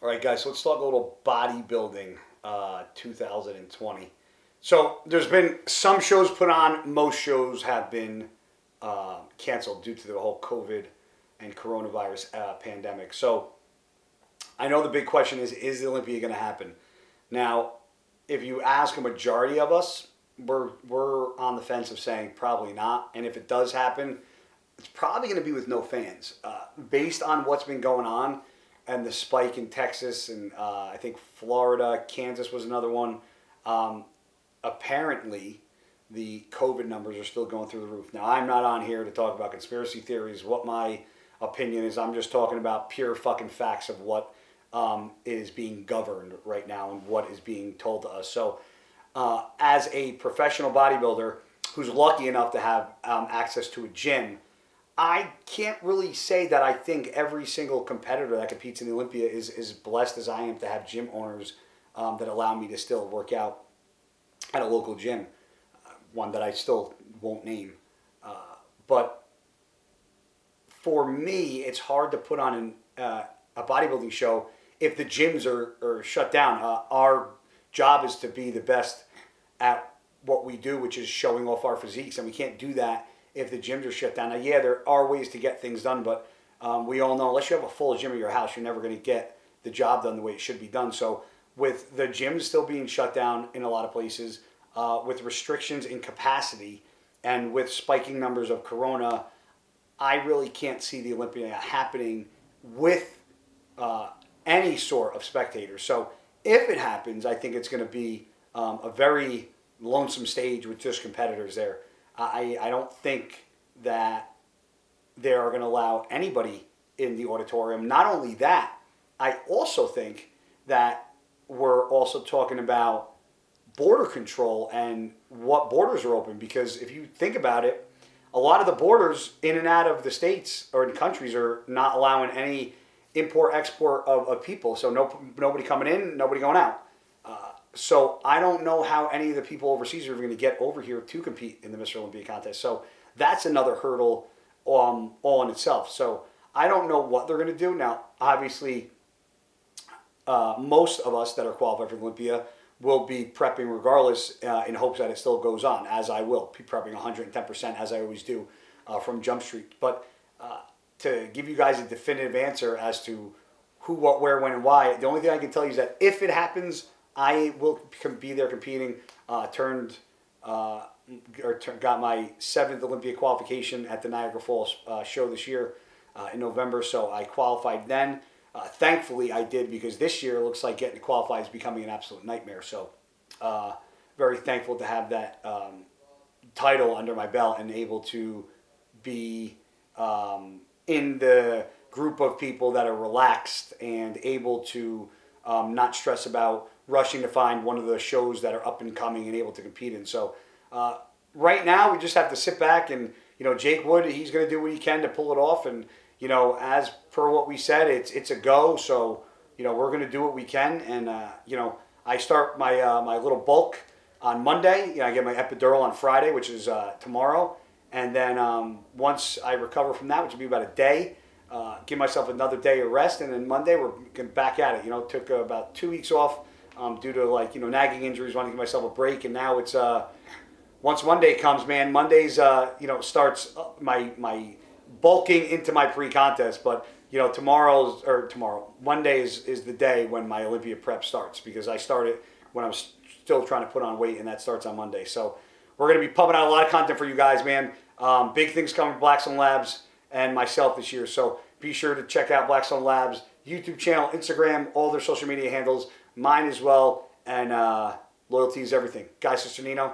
All right, guys, so let's talk a little bodybuilding 2020. So there's been some shows put on. Most shows have been canceled due to the whole COVID and coronavirus pandemic. So I know the big question is the Olympia going to happen? Now, if you ask a majority of us, we're on the fence of saying probably not. And if it does happen, it's probably going to be with no fans. Based on what's been going on and the spike in Texas and I think Florida, Kansas was another one. Apparently, the COVID numbers are still going through the roof. Now, I'm not on here to talk about conspiracy theories. What my opinion is, I'm just talking about pure fucking facts of what is being governed right now and what is being told to us. So, as a professional bodybuilder who's lucky enough to have access to a gym, I can't really say that I think every single competitor that competes in the Olympia is blessed as I am to have gym owners that allow me to still work out at a local gym, one that I still won't name. But for me, it's hard to put on a bodybuilding show if the gyms are shut down. Our job is to be the best at what we do, which is showing off our physiques, and we can't do that if the gyms are shut down. Now, yeah, there are ways to get things done, but we all know unless you have a full gym at your house, you're never going to get the job done the way it should be done. So with the gyms still being shut down in a lot of places, with restrictions in capacity, and with spiking numbers of corona, I really can't see the Olympia happening with any sort of spectators. So if it happens, I think it's going to be a very lonesome stage with just competitors there. I don't think that they are going to allow anybody in the auditorium. Not only that, I also think that we're also talking about border control and what borders are open. Because if you think about it, a lot of the borders in and out of the states or in countries are not allowing any import-export of people. So nobody coming in, nobody going out. So I don't know how any of the people overseas are going to get over here to compete in the Mr. Olympia contest. So that's another hurdle all in itself. So I don't know what they're going to do. Now, obviously, most of us that are qualified for the Olympia will be prepping regardless in hopes that it still goes on, as I will. Be prepping 110% as I always do from Jump Street. But to give you guys a definitive answer as to who, what, where, when, and why, the only thing I can tell you is that if it happens, I will be there competing. Got my 7th Olympia qualification at the Niagara Falls show this year in November, so I qualified then. Thankfully, I did, because this year it looks like getting qualified is becoming an absolute nightmare. So very thankful to have that title under my belt and able to be in the group of people that are relaxed and able to not stress about rushing to find one of the shows that are up and coming and able to compete in. So right now we just have to sit back and, Jake Wood, he's going to do what he can to pull it off. And, as per what we said, it's a go. So, we're going to do what we can. And, I start my little bulk on Monday. I get my epidural on Friday, which is tomorrow. And then once I recover from that, which will be about a day, give myself another day of rest. And then Monday we're back at it. Took about 2 weeks off due to nagging injuries, wanting to give myself a break. And now it's once Monday comes, man, Mondays starts my bulking into my pre-contest. But Monday is the day when my Olympia prep starts, because I started when I was still trying to put on weight, and that starts on Monday. So we're going to be pumping out a lot of content for you guys, man. Big things coming from Blackstone Labs and myself this year. So be sure to check out Blackstone Labs YouTube channel, Instagram, all their social media handles, mine as well. And loyalty is everything. Guy Cisternino,